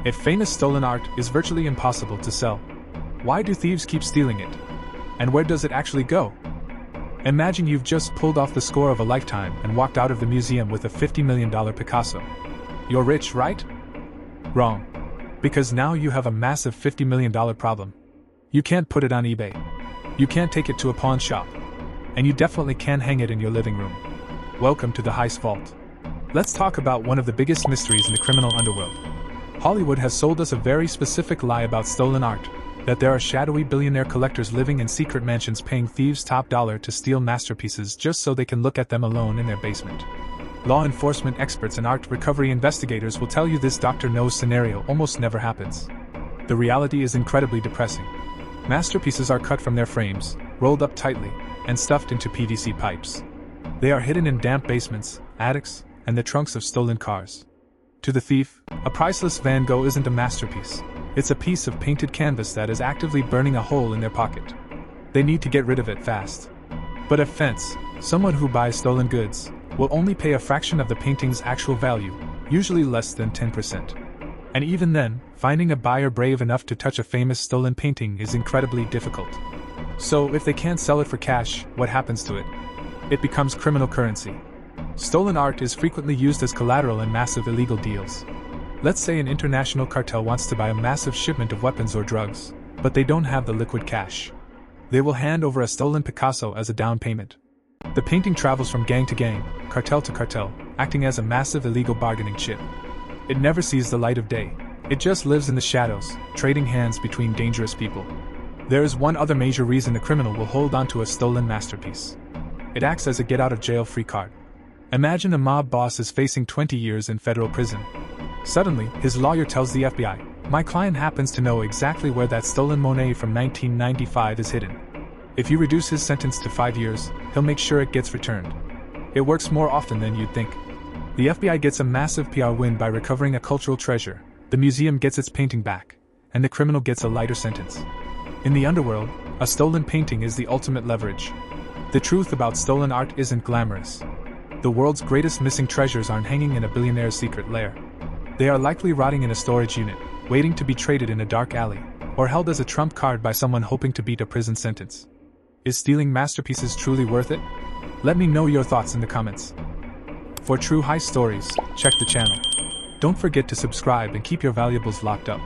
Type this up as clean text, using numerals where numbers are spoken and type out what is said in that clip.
If famous stolen art is virtually impossible to sell, why do thieves keep stealing it? And where does it actually go? Imagine you've just pulled off the score of a lifetime and walked out of the museum with a $50 million Picasso. You're rich, right? Wrong. Because now you have a massive $50 million problem. You can't put it on eBay. You can't take it to a pawn shop. And you definitely can't hang it in your living room. Welcome to the Heist Vault. Let's talk about one of the biggest mysteries in the criminal underworld. Hollywood has sold us a very specific lie about stolen art, that there are shadowy billionaire collectors living in secret mansions paying thieves top dollar to steal masterpieces just so they can look at them alone in their basement. Law enforcement experts and art recovery investigators will tell you this Dr. No scenario almost never happens. The reality is incredibly depressing. Masterpieces are cut from their frames, rolled up tightly, and stuffed into PVC pipes. They are hidden in damp basements, attics, and the trunks of stolen cars. To the thief, a priceless Van Gogh isn't a masterpiece. It's a piece of painted canvas that is actively burning a hole in their pocket. They need to get rid of it fast. But a fence, someone who buys stolen goods, will only pay a fraction of the painting's actual value, usually less than 10%. And even then, finding a buyer brave enough to touch a famous stolen painting is incredibly difficult. So if they can't sell it for cash, what happens to it? It becomes criminal currency. Stolen art is frequently used as collateral in massive illegal deals. Let's say an international cartel wants to buy a massive shipment of weapons or drugs, but they don't have the liquid cash. They will hand over a stolen Picasso as a down payment. The painting travels from gang to gang, cartel to cartel, acting as a massive illegal bargaining chip. It never sees the light of day. It just lives in the shadows, trading hands between dangerous people. There is one other major reason a criminal will hold on to a stolen masterpiece. It acts as a get-out-of-jail-free card. Imagine a mob boss is facing 20 years in federal prison. Suddenly, his lawyer tells the FBI, "My client happens to know exactly where that stolen Monet from 1995 is hidden. If you reduce his sentence to 5 years, he'll make sure it gets returned." It works more often than you'd think. The FBI gets a massive PR win by recovering a cultural treasure, the museum gets its painting back, and the criminal gets a lighter sentence. In the underworld, a stolen painting is the ultimate leverage. The truth about stolen art isn't glamorous. The world's greatest missing treasures aren't hanging in a billionaire's secret lair. They are likely rotting in a storage unit, waiting to be traded in a dark alley, or held as a trump card by someone hoping to beat a prison sentence. Is stealing masterpieces truly worth it? Let me know your thoughts in the comments. For true heist stories, check the channel. Don't forget to subscribe and keep your valuables locked up.